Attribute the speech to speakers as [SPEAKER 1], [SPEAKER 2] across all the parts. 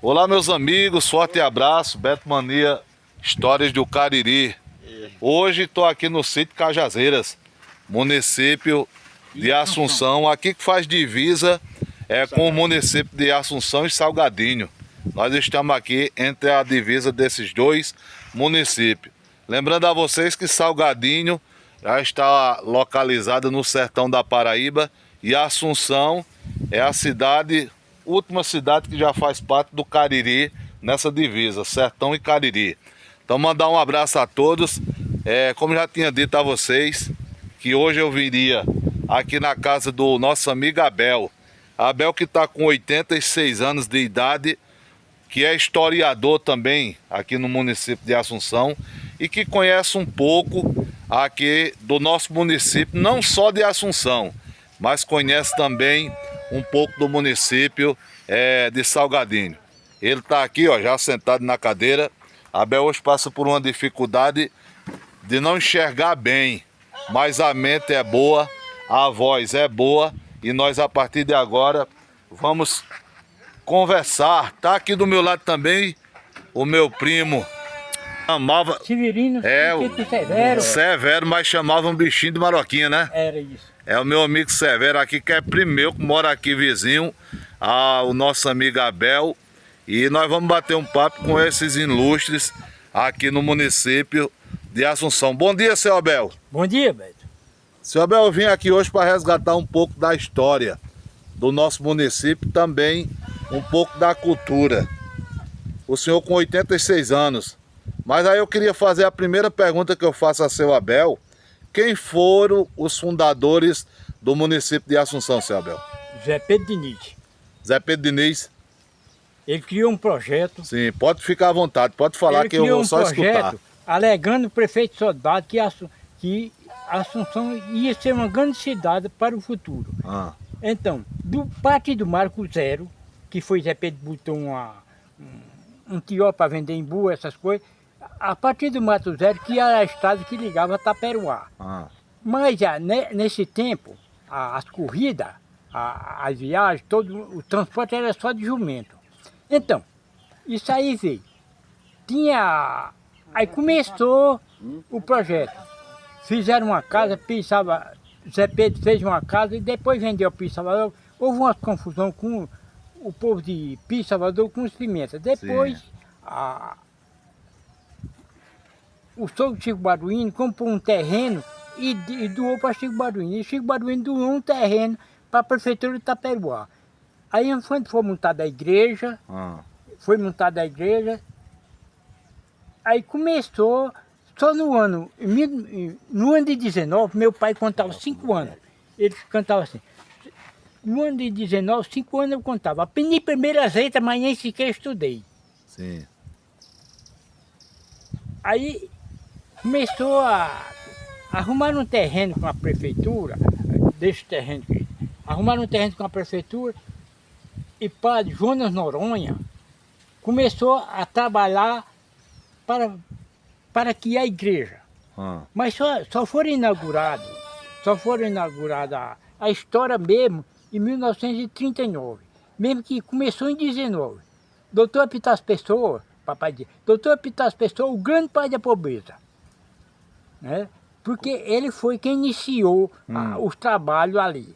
[SPEAKER 1] Olá, meus amigos, forte abraço, Beto Mania, Histórias do Cariri. Hoje estou aqui no sítio Cajazeiras, município de Assunção, aqui que faz divisa com o município de Assunção e Salgadinho. Nós estamos aqui entre a divisa desses dois municípios. Lembrando a vocês que Salgadinho já está localizada no sertão da Paraíba e Assunção é a última cidade que já faz parte do Cariri nessa divisa, Sertão e Cariri. Então mandar um abraço a todos. Como já tinha dito a vocês, que hoje eu viria aqui na casa do nosso amigo Abel. Abel que está com 86 anos de idade, que é historiador também aqui no município de Assunção e que conhece um pouco aqui do nosso município, não só de Assunção, mas conhece também um pouco do município de Salgadinho. Ele está aqui, ó, já sentado na cadeira. Abel hoje passa por uma dificuldade de não enxergar bem, mas a mente é boa, a voz é boa e nós a partir de agora vamos conversar. Tá aqui do meu lado também o meu primo, chamava
[SPEAKER 2] Severino,
[SPEAKER 1] Severo, mas chamava um bichinho de Maroquinha, né?
[SPEAKER 2] Era isso.
[SPEAKER 1] É o meu amigo Severo aqui, que é primo meu, que mora aqui vizinho, o nosso amigo Abel. E nós vamos bater um papo com esses ilustres aqui no município de Assunção. Bom dia, seu Abel.
[SPEAKER 2] Bom dia, Beto.
[SPEAKER 1] Seu Abel, eu vim aqui hoje para resgatar um pouco da história do nosso município, também um pouco da cultura. O senhor com 86 anos. Mas aí eu queria fazer a primeira pergunta que eu faço a seu Abel. Quem foram os fundadores do município de Assunção, seu Abel?
[SPEAKER 2] Zé Pedro Diniz.
[SPEAKER 1] Zé Pedro Diniz.
[SPEAKER 2] Ele criou um projeto.
[SPEAKER 1] Sim, pode ficar à vontade, pode falar que eu vou só escutar. Ele criou um projeto
[SPEAKER 2] alegando o prefeito Soldado que Assunção ia ser uma grande cidade para o futuro. Então, do parte do Marco Zero, que foi Zé Pedro botou um tió para vender embu, essas coisas, a partir do Mato Zero, que era a estrada que ligava a Taperoá. Mas nesse tempo, as corridas, as viagens, todo o transporte era só de jumento. Então, isso aí veio. Aí começou o projeto. Fizeram uma casa, Zé Pedro fez uma casa e depois vendeu para Salvador. Houve uma confusão com o povo de Salvador com os Pimentas. Depois, o sogro Chico Baduíno comprou um terreno e doou para Chico Baduíno. E Chico Baduíno doou um terreno para a prefeitura de Taperoá. Aí foi montada a igreja, aí começou, só no ano de 19, meu pai contava 5 anos, ele cantava assim, no ano de 19, 5 anos eu contava, aprendi primeiras letras, amanhã sequer estudei.
[SPEAKER 1] Sim.
[SPEAKER 2] Aí começou a arrumar um terreno com a prefeitura, arrumaram um terreno com a prefeitura, e padre Jonas Noronha começou a trabalhar para que a igreja. Mas só foram inauguradas a história mesmo em 1939, mesmo que começou em 19. Doutor Epitácio Pessoa, papai dizia, Doutor Epitácio Pessoa, o grande pai da pobreza, né? Porque ele foi quem iniciou os trabalhos ali.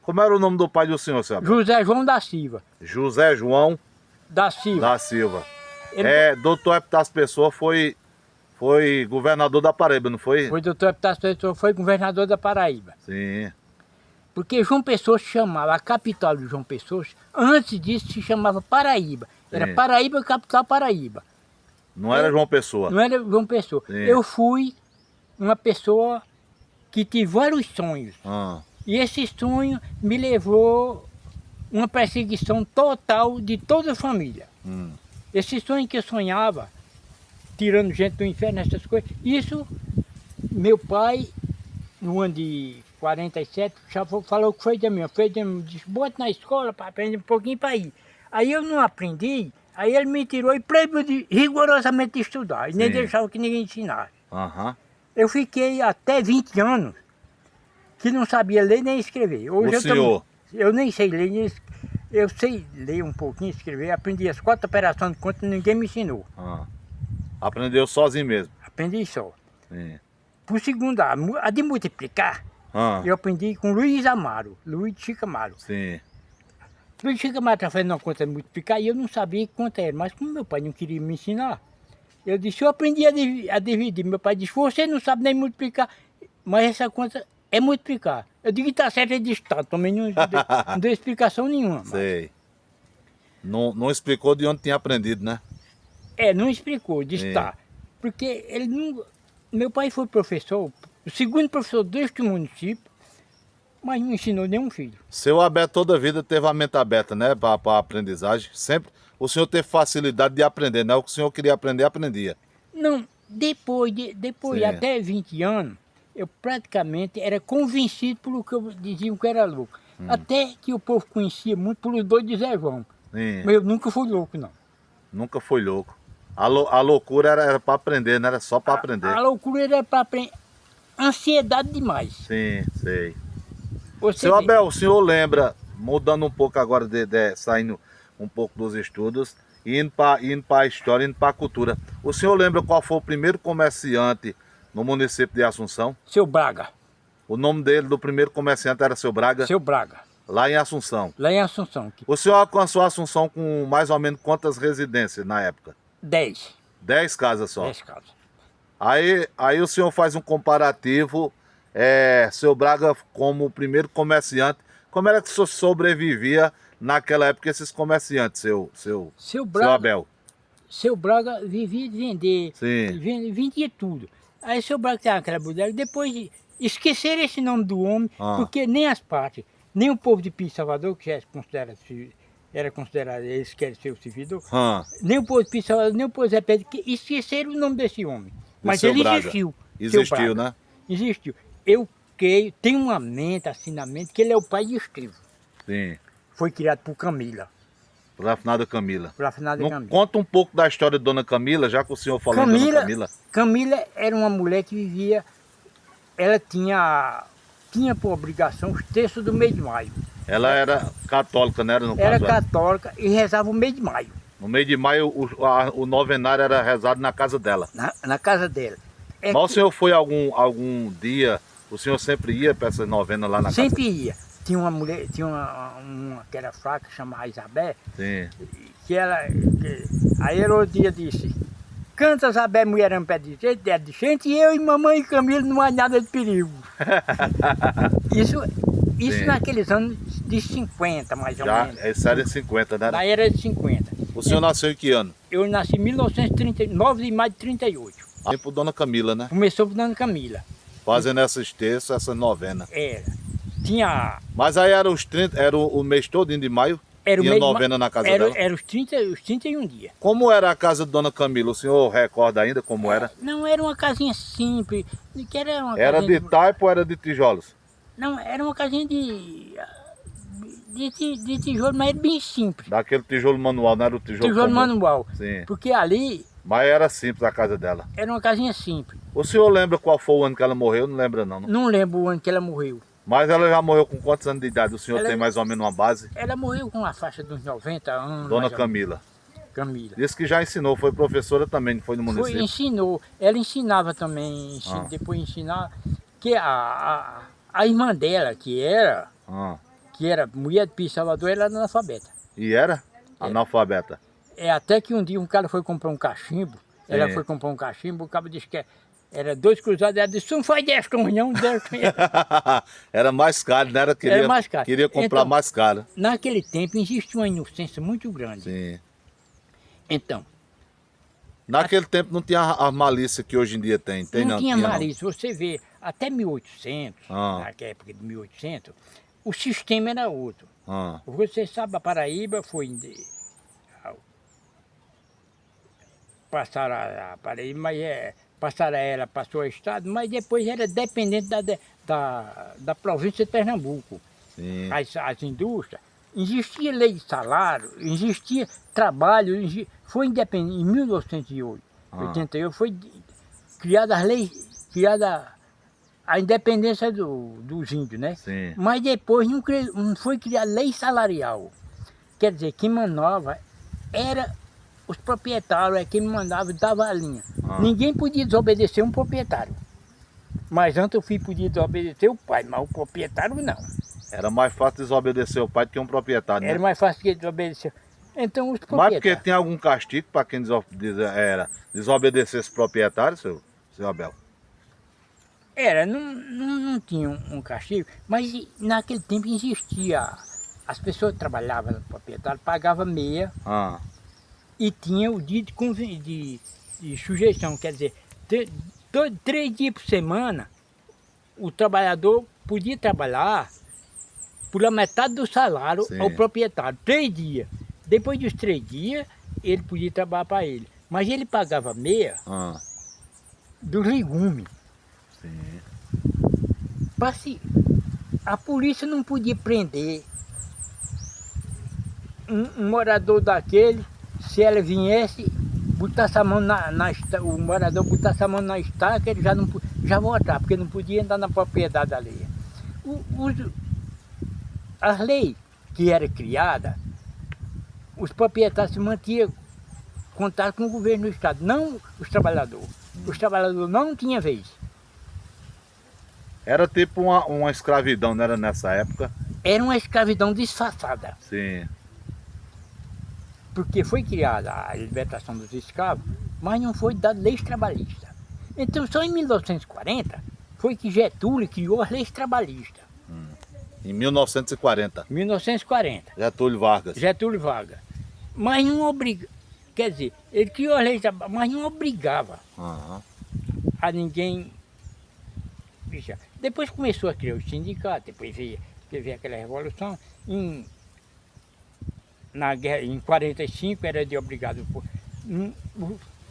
[SPEAKER 1] Como era o nome do pai do senhor, senhor?
[SPEAKER 2] José João da Silva.
[SPEAKER 1] José João
[SPEAKER 2] da Silva.
[SPEAKER 1] Doutor Epitácio Pessoa foi governador da Paraíba, não foi?
[SPEAKER 2] Foi doutor Epitácio Pessoa, foi governador da Paraíba.
[SPEAKER 1] Sim.
[SPEAKER 2] Porque João Pessoa se chamava, a capital de João Pessoa, antes disso se chamava Paraíba. Era Paraíba, capital Paraíba.
[SPEAKER 1] Não era João Pessoa?
[SPEAKER 2] Não era João Pessoa. Sim. Eu fui uma pessoa que tive vários sonhos. E esse sonho me levou uma perseguição total de toda a família. Esse sonho que eu sonhava, tirando gente do inferno, essas coisas, isso, meu pai, no ano de 47, já falou que foi de mim. Disse, bota na escola para aprender um pouquinho para ir. Aí eu não aprendi, aí ele me tirou e proibiu rigorosamente de estudar. E nem deixava que ninguém ensinasse. Eu fiquei até 20 anos que não sabia ler nem escrever. Hoje eu nem sei ler nem escrever. Eu sei ler um pouquinho, escrever, aprendi as 4 operações de conta, ninguém me ensinou.
[SPEAKER 1] Aprendeu sozinho mesmo?
[SPEAKER 2] Aprendi só.
[SPEAKER 1] Sim.
[SPEAKER 2] Por segundo, a de multiplicar, eu aprendi com Luiz Amaro, Luiz Chico Amaro.
[SPEAKER 1] Sim.
[SPEAKER 2] Luiz Chico Amaro estava fazendo uma conta de multiplicar e eu não sabia quanto era, mas como meu pai não queria me ensinar, eu disse, eu aprendi a dividir. Meu pai disse, você não sabe nem multiplicar, mas essa conta é multiplicar. Eu digo que está certo, ele disse, tá, também não deu explicação nenhuma.
[SPEAKER 1] Sei. Não explicou de onde tinha aprendido, né?
[SPEAKER 2] Não explicou, disse, tá. Porque ele não... Meu pai foi professor, o segundo professor deste município, mas não ensinou nenhum filho.
[SPEAKER 1] Seu Abel toda a vida teve a mente aberta, né, para a aprendizagem. Sempre o senhor teve facilidade de aprender, né? O que o senhor queria aprender, aprendia.
[SPEAKER 2] Não, depois até 20 anos, eu praticamente era convencido pelo que eu diziam que era louco. Até que o povo conhecia muito pelos dois de Zé João.
[SPEAKER 1] Sim.
[SPEAKER 2] Mas eu nunca fui louco, não.
[SPEAKER 1] Nunca foi louco. A loucura era para aprender, não era só para aprender.
[SPEAKER 2] A loucura era para aprender. Ansiedade demais.
[SPEAKER 1] Sim, sei.
[SPEAKER 2] Você
[SPEAKER 1] Seu Abel, o senhor lembra, mudando um pouco agora, saindo um pouco dos estudos, indo para a história, indo para a cultura. O senhor lembra qual foi o primeiro comerciante no município de Assunção?
[SPEAKER 2] Seu Braga.
[SPEAKER 1] O nome dele, do primeiro comerciante, era Seu Braga?
[SPEAKER 2] Seu Braga.
[SPEAKER 1] Lá em Assunção.
[SPEAKER 2] Lá em Assunção.
[SPEAKER 1] O senhor alcançou Assunção com mais ou menos quantas residências na época?
[SPEAKER 2] 10.
[SPEAKER 1] 10 casas só?
[SPEAKER 2] 10 casas.
[SPEAKER 1] Aí o senhor faz um comparativo, Seu Braga como o primeiro comerciante. Como era que o senhor sobrevivia naquela época esses comerciantes, seu Abel?
[SPEAKER 2] Seu Braga vivia de vender.
[SPEAKER 1] Sim.
[SPEAKER 2] Vendia tudo. Aí seu Braga tinha aquela bodega, depois esqueceram esse nome do homem, porque nem as partes, nem o povo de Pires Salvador, que já era considerado, eles querem ser o servidor, nem o povo de Pires Salvador, nem o povo de Zé Pedro, que esqueceram o nome desse homem. Mas ele existiu.
[SPEAKER 1] Existiu, né?
[SPEAKER 2] Existiu. Eu creio, tenho uma mente, assim na mente, que ele é o pai de Estevão.
[SPEAKER 1] Sim.
[SPEAKER 2] Foi criado por Camila.
[SPEAKER 1] Por afinada Camila.
[SPEAKER 2] Por afinada Camila.
[SPEAKER 1] Conta um pouco da história de Dona Camila, já que o senhor falou de Dona Camila.
[SPEAKER 2] Camila era uma mulher que vivia, ela tinha por obrigação os terços do mês de maio.
[SPEAKER 1] Ela era católica, né?
[SPEAKER 2] Era católica e rezava o mês de maio.
[SPEAKER 1] No mês de maio, o novenário era rezado na casa dela.
[SPEAKER 2] Na casa dela.
[SPEAKER 1] Mas o senhor foi algum dia, o senhor sempre ia para essa novena lá na casa?
[SPEAKER 2] Sempre ia. Tinha uma mulher, tinha uma que era fraca, chamada Isabel.
[SPEAKER 1] Sim.
[SPEAKER 2] Aí o dia disse, canta Isabel, mulherão pé de gente, e eu e mamãe e Camilo não há nada de perigo. Isso naqueles anos de 50, mais ou menos.
[SPEAKER 1] Essa era de 50, né?
[SPEAKER 2] Na era de 50.
[SPEAKER 1] O senhor nasceu em que ano?
[SPEAKER 2] Eu nasci em 1939 de maio de 38.
[SPEAKER 1] Por Dona Camila, né?
[SPEAKER 2] Começou por Dona Camila.
[SPEAKER 1] Fazendo essas terças, essa novena.
[SPEAKER 2] Era. Tinha...
[SPEAKER 1] Mas aí era o mês todinho de maio?
[SPEAKER 2] Era o
[SPEAKER 1] Tinha
[SPEAKER 2] mês
[SPEAKER 1] novena na casa dela?
[SPEAKER 2] Era os 31 dias.
[SPEAKER 1] Como era a casa de Dona Camila? O senhor recorda ainda como era?
[SPEAKER 2] Não, era uma casinha simples. Que
[SPEAKER 1] era de taipa ou era de tijolos?
[SPEAKER 2] Não, era uma casinha de tijolo, mas era bem simples.
[SPEAKER 1] Daquele tijolo manual, não era o tijolo
[SPEAKER 2] Tijolo manual.
[SPEAKER 1] Sim.
[SPEAKER 2] Porque ali...
[SPEAKER 1] Mas era simples a casa dela.
[SPEAKER 2] Era uma casinha simples.
[SPEAKER 1] O senhor lembra qual foi o ano que ela morreu? Não lembra não?
[SPEAKER 2] Não lembro o ano que ela morreu.
[SPEAKER 1] Mas ela já morreu com quantos anos de idade? O senhor tem mais ou menos uma base?
[SPEAKER 2] Ela morreu com a faixa de uns 90 anos.
[SPEAKER 1] Dona Camila.
[SPEAKER 2] Camila.
[SPEAKER 1] Disse que já ensinou, foi professora também, não foi no município?
[SPEAKER 2] Ensinou. Ela ensinava também, depois ensinava, que a irmã dela, que era mulher de Pires Salvador, ela era analfabeta.
[SPEAKER 1] E era? Analfabeta.
[SPEAKER 2] Até que um dia um cara foi comprar um cachimbo, ela foi comprar um cachimbo, o cara disse que era 2 cruzados, ela disse, não faz 10 tons não, 10 tons.
[SPEAKER 1] Era mais caro, né?
[SPEAKER 2] Era mais caro.
[SPEAKER 1] Queria comprar mais caro.
[SPEAKER 2] Naquele tempo existia uma inocência muito grande.
[SPEAKER 1] Sim.
[SPEAKER 2] Então.
[SPEAKER 1] Naquele tempo não tinha a malícia que hoje em dia tem.
[SPEAKER 2] Não tinha malícia. Você vê, até 1800, naquela época de 1800, o sistema era outro. Você sabe, a Paraíba foi... Passaram a Paraíba, mas passaram ela, passou o estado, mas depois era dependente da província de Pernambuco.
[SPEAKER 1] Sim.
[SPEAKER 2] As indústrias. Existia lei de salário, existia trabalho, foi independente. Em 1988 foi criada as leis, a independência dos índios, né?
[SPEAKER 1] Sim.
[SPEAKER 2] Mas depois não foi criada lei salarial. quer dizer, quem mandava era os proprietários, é quem me mandava e dava a linha. Ninguém podia desobedecer um proprietário. Mas antes o filho podia desobedecer o pai, mas o proprietário não.
[SPEAKER 1] Era mais fácil desobedecer o pai do que um proprietário, né?
[SPEAKER 2] Era mais fácil que desobedecer. Então os
[SPEAKER 1] Mas porque
[SPEAKER 2] proprietários...
[SPEAKER 1] tem algum castigo para quem desobedecesse proprietário, seu Abel?
[SPEAKER 2] Não tinha um castigo, mas naquele tempo existia. As pessoas que trabalhavam no proprietário pagavam meia e tinha o dia de sujeição, quer dizer, 3 dias por semana o trabalhador podia trabalhar por a metade do salário ao proprietário, 3 dias. Depois dos 3 dias, ele podia trabalhar para ele. Mas ele pagava meia dos legumes. A polícia não podia prender um morador daquele, se ela viesse, botasse a mão o morador botasse a mão na estaca, ele já voltava, porque não podia andar na propriedade alheia. As leis que eram criadas, os proprietários se mantinham contato com o governo do estado, não os trabalhadores. Os trabalhadores não tinham vez.
[SPEAKER 1] Era tipo uma escravidão, não era nessa época?
[SPEAKER 2] Era uma escravidão disfarçada.
[SPEAKER 1] Sim.
[SPEAKER 2] Porque foi criada a libertação dos escravos, mas não foi dada leis trabalhistas. Então só em 1940 foi que Getúlio criou as leis trabalhistas.
[SPEAKER 1] Em 1940.
[SPEAKER 2] 1940.
[SPEAKER 1] Getúlio Vargas.
[SPEAKER 2] Getúlio Vargas. Mas não obrigava, quer dizer, ele criou as leis trabalhistas, mas não obrigava a ninguém. Depois começou a criar o sindicato, depois veio aquela revolução. Na guerra, em 45 era de obrigado.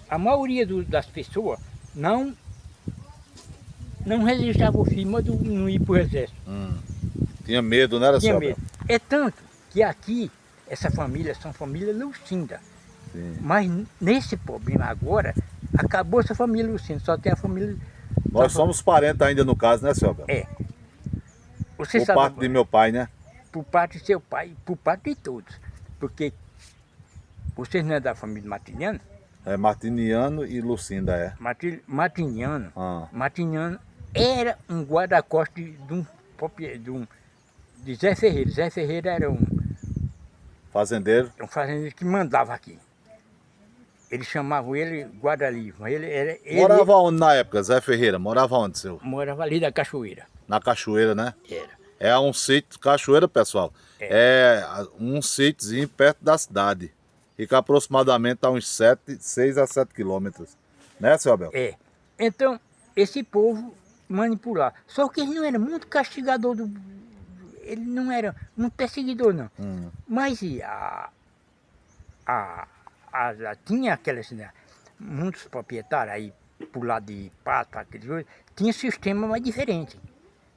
[SPEAKER 2] A maioria das pessoas não registrava o filho, mas não ia para o exército.
[SPEAKER 1] Tinha medo, não era,
[SPEAKER 2] Tinha
[SPEAKER 1] seu
[SPEAKER 2] medo.
[SPEAKER 1] Abel?
[SPEAKER 2] É tanto que aqui, essa família são família Lucinda. Mas nesse problema agora, acabou essa família Lucinda, só tem a família...
[SPEAKER 1] Nós somos parentes ainda no caso, né, seu Abel?
[SPEAKER 2] É. Você
[SPEAKER 1] Por
[SPEAKER 2] sabe
[SPEAKER 1] parte de meu pai, né?
[SPEAKER 2] Por parte de seu pai, por parte de todos. Porque vocês não é da família Martiniano?
[SPEAKER 1] É Martiniano e Lucinda, é.
[SPEAKER 2] Martiniano. Martiniano era um guarda-costas de Zé Ferreira. Zé Ferreira era um
[SPEAKER 1] Fazendeiro?
[SPEAKER 2] um fazendeiro que mandava aqui. Eles chamavam ele guarda-livro.
[SPEAKER 1] Morava onde na época, Zé Ferreira? Morava onde, seu?
[SPEAKER 2] Morava ali da Cachoeira.
[SPEAKER 1] Na Cachoeira, né?
[SPEAKER 2] Era.
[SPEAKER 1] É um sítio, Cachoeira, pessoal, é um sítiozinho perto da cidade. Fica aproximadamente a uns 6 a 7 quilômetros. Né, seu Abel?
[SPEAKER 2] É. Então, esse povo manipulava. Só que ele não era muito castigador ele não era muito perseguidor, não. Mas tinha aquelas, né, muitos proprietários aí, por lado de Pato, aqueles coisas, tinha sistema mais diferente.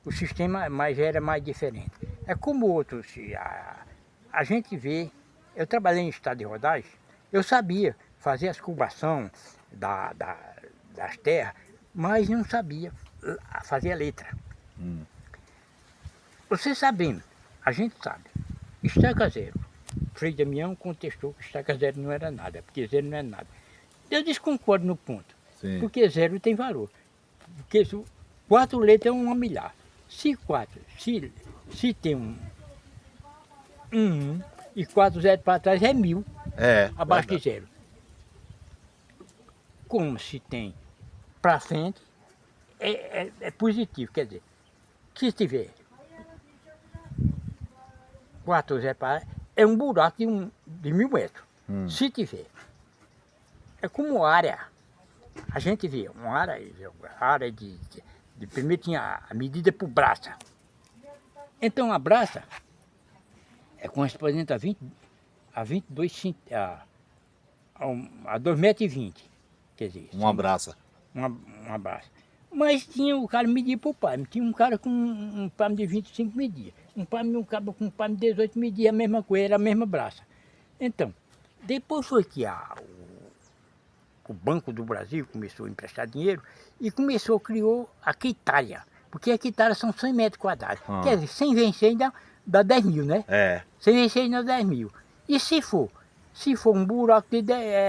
[SPEAKER 2] O sistema era mais diferente. É como outros, a gente vê, eu trabalhei em estado de rodagem, eu sabia fazer as curvações das terras, mas não sabia fazer a letra. Você sabendo, a gente sabe, estaca zero. Frei Damião contestou que estaca zero não era nada, porque zero não é nada. Eu desconcordo no ponto, porque zero tem valor. Porque 4 letras é 1 milhar. Se tem um e 4 zeros para trás é 1000, abaixo de zero. Como se tem para frente, é positivo, quer dizer, se tiver 4 zeros para trás, é um buraco de 1000 metros. Se tiver, é como área. A gente vê uma área de primeiro tinha a medida por braça. Então a braça é correspondente a 22 a 2,20 metros. Quer dizer,
[SPEAKER 1] uma braça.
[SPEAKER 2] Uma braça. Mas tinha o cara media por palmo. Tinha um cara com um palmo de 25 media. Um cara com um palmo de 18 media a mesma coisa, era a mesma braça. Então, depois foi que o Banco do Brasil começou a emprestar dinheiro e criou a quitária. Porque a quitária são 100 metros quadrados. Quer dizer, sem vencer dá 10 mil, né? Sem vencer dá 10 mil. E se for um buraco de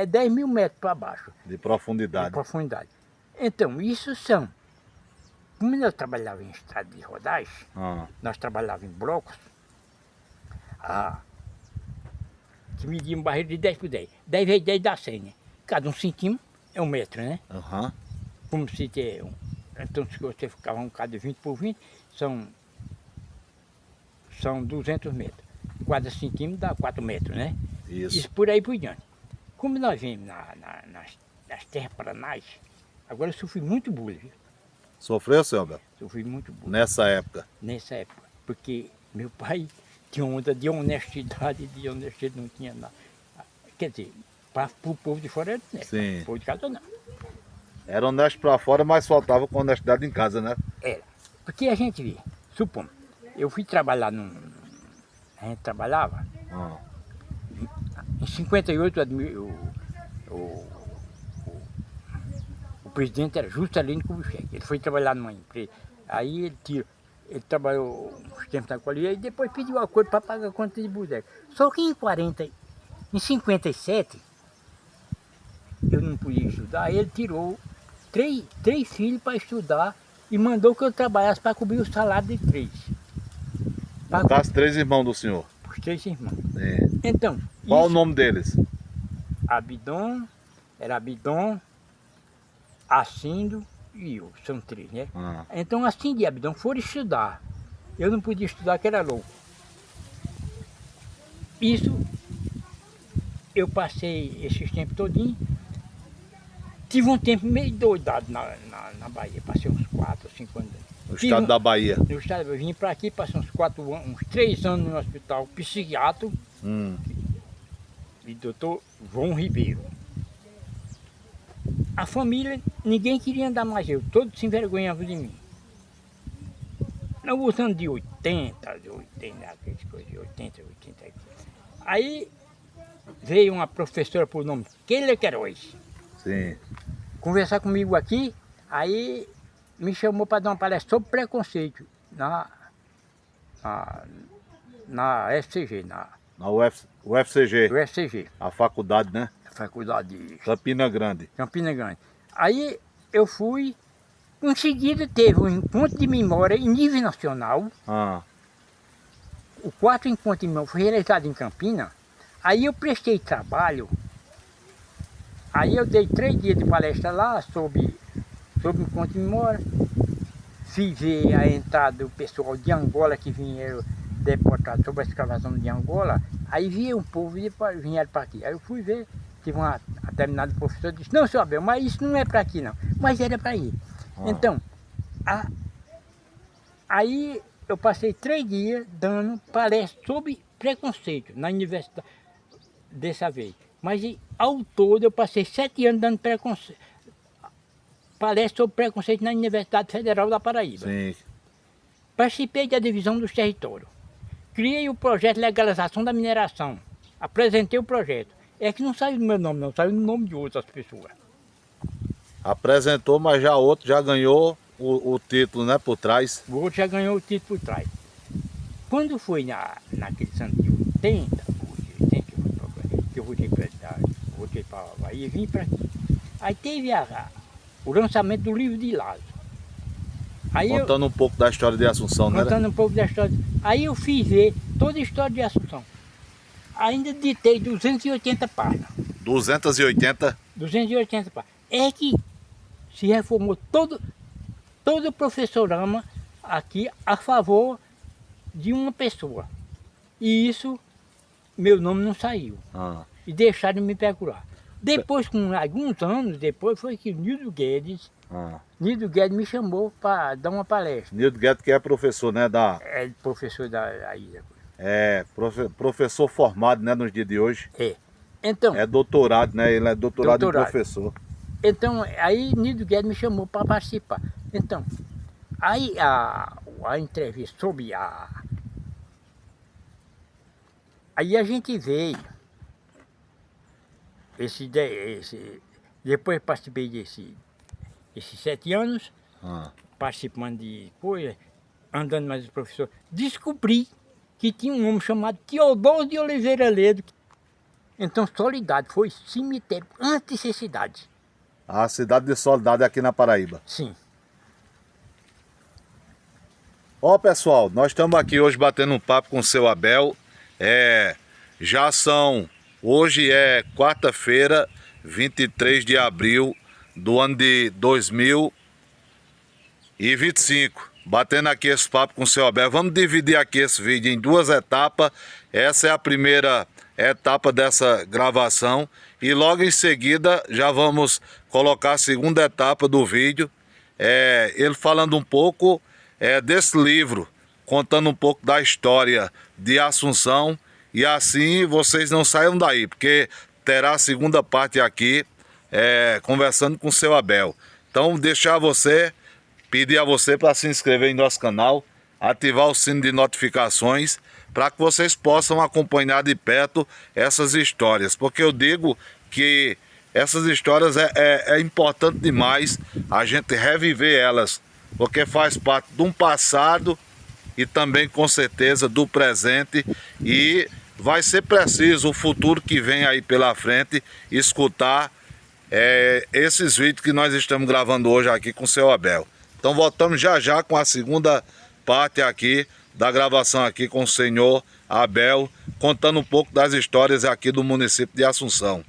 [SPEAKER 2] 10 mil metros para baixo.
[SPEAKER 1] De profundidade.
[SPEAKER 2] De profundidade. Então, isso são... Como nós trabalhávamos em estrada de rodagem, nós trabalhávamos em blocos, que media um barreiro de 10 por 10. 10 vezes 10 dá 100, né? Cada 1 centímetro é 1 metro, né? Como se ter... Então, se você ficava um cada 20 por 20, são 200 metros. Cada centímetro dá 4 metros, né? Isso por aí por diante. Como nós vimos nas terras paranais, agora eu sofri muito bullying, viu?
[SPEAKER 1] Sofreu, seu Alberto?
[SPEAKER 2] Sofri muito bullying.
[SPEAKER 1] Nessa época?
[SPEAKER 2] Nessa época. Porque meu pai tinha onda de honestidade, não tinha nada. Quer dizer, para o povo de fora era honesto.
[SPEAKER 1] Sim.
[SPEAKER 2] O povo de casa não.
[SPEAKER 1] Era honesto para fora, mas faltava com honestidade em casa, né?
[SPEAKER 2] Era. Porque a gente vê, supondo, eu fui trabalhar a gente trabalhava, em 58 o presidente era Juscelino Kubitschek. Ele foi trabalhar numa empresa, aí ele trabalhou uns tempos na colheita e depois pediu acordo para pagar a conta de boneco. Só que em 57, eu não podia estudar, ele tirou três filhos para estudar e mandou que eu trabalhasse para cobrir o salário de 3.
[SPEAKER 1] Os 3 irmãos do senhor?
[SPEAKER 2] Os 3 irmãos.
[SPEAKER 1] É.
[SPEAKER 2] Então...
[SPEAKER 1] Qual o nome deles?
[SPEAKER 2] Abidon, Acindo e eu, são 3, né? Então Acindo e Abidon foram estudar. Eu não podia estudar, que era louco. Isso, eu passei esses tempos todinhos. Tive um tempo meio doidado na Bahia, passei uns 4 ou 5 anos.
[SPEAKER 1] No estado da Bahia?
[SPEAKER 2] No estado, eu vim para aqui, passei uns 3 anos no hospital psiquiátrico. E doutor João Ribeiro. A família, ninguém queria andar mais eu, todos se envergonhavam de mim. Nos anos de 80, aquelas coisas de 80. Aí veio uma professora por nome Keila Queiroz.
[SPEAKER 1] Sim.
[SPEAKER 2] Conversar comigo aqui, aí me chamou para dar uma palestra sobre preconceito na FCG,
[SPEAKER 1] Na UFCG.
[SPEAKER 2] UFCG.
[SPEAKER 1] A faculdade, né?
[SPEAKER 2] A faculdade de
[SPEAKER 1] Campina Grande.
[SPEAKER 2] Campina Grande. Aí eu fui, em seguida teve um encontro de memória em nível nacional. O 4º encontro de memória foi realizado em Campina. Aí eu prestei trabalho. Aí eu dei 3 dias de palestra lá sobre o encontro de memória. Fiz ver a entrada do pessoal de Angola que vieram deportados sobre a escavação de Angola. Aí via um povo e vieram para aqui. Aí eu fui ver, tive uma determinada professora que disse, não, senhor Abel, mas isso não é para aqui não. Mas era para ir. Então, aí eu passei 3 dias dando palestra sobre preconceito na universidade dessa vez. Mas ao todo eu passei 7 anos dando palestra sobre preconceito na Universidade Federal da Paraíba.
[SPEAKER 1] Sim.
[SPEAKER 2] Participei da divisão dos territórios. Criei o projeto de legalização da mineração. Apresentei o projeto. É que não saiu do meu nome não, saiu no nome de outras pessoas.
[SPEAKER 1] Apresentou, mas já outro já ganhou o título, né, por trás.
[SPEAKER 2] O outro já ganhou o título por trás. Quando foi naquele ano de 80, que eu voltei para a Bahia e vim para aqui. Aí teve o lançamento do livro de Lázaro. Aí
[SPEAKER 1] contando um pouco da história de Assunção, né?
[SPEAKER 2] Contando um pouco da história. Aí eu fiz ver toda a história de Assunção. Ainda ditei 280 páginas.
[SPEAKER 1] 280?
[SPEAKER 2] 280 páginas. É que se reformou todo o professorama aqui a favor de uma pessoa. E isso, meu nome não saiu. E deixaram de me procurar. Depois, com alguns anos depois, foi que Nildo Guedes me chamou para dar uma palestra.
[SPEAKER 1] Nildo Guedes que é professor, né?
[SPEAKER 2] É professor da ilha.
[SPEAKER 1] É, professor formado, né, nos dias de hoje.
[SPEAKER 2] É. Então,
[SPEAKER 1] é doutorado, né? Ele é doutorado em professor. Então,
[SPEAKER 2] aí Nildo Guedes me chamou para participar. Então, aí a entrevista sobre aí a gente veio, depois participei esses 7 anos, participando de coisa, andando mais os professores, descobri que tinha um homem chamado Teodoro de Oliveira Ledo, Então Soledade foi cemitério antes de ser cidade.
[SPEAKER 1] A cidade de Soledade aqui na Paraíba.
[SPEAKER 2] Sim.
[SPEAKER 1] Ó, pessoal, nós estamos aqui hoje batendo um papo com o seu Abel. Hoje é quarta-feira, 23 de abril do ano de 2025. Batendo aqui esse papo com o seu Abel. Vamos dividir aqui esse vídeo em duas etapas. Essa é a primeira etapa dessa gravação. E logo em seguida já vamos colocar a segunda etapa do vídeo. Ele falando um pouco desse livro, contando um pouco da história de Assunção. E assim vocês não saiam daí, porque terá a segunda parte aqui, conversando com o seu Abel. Então pedir a você para se inscrever em nosso canal, ativar o sino de notificações, para que vocês possam acompanhar de perto essas histórias. Porque eu digo que essas histórias é importante demais a gente reviver elas, porque faz parte de um passado e também com certeza do presente, e vai ser preciso o futuro que vem aí pela frente escutar esses vídeos que nós estamos gravando hoje aqui com o seu Abel. Então voltamos já com a segunda parte aqui da gravação aqui com o senhor Abel, contando um pouco das histórias aqui do município de Assunção.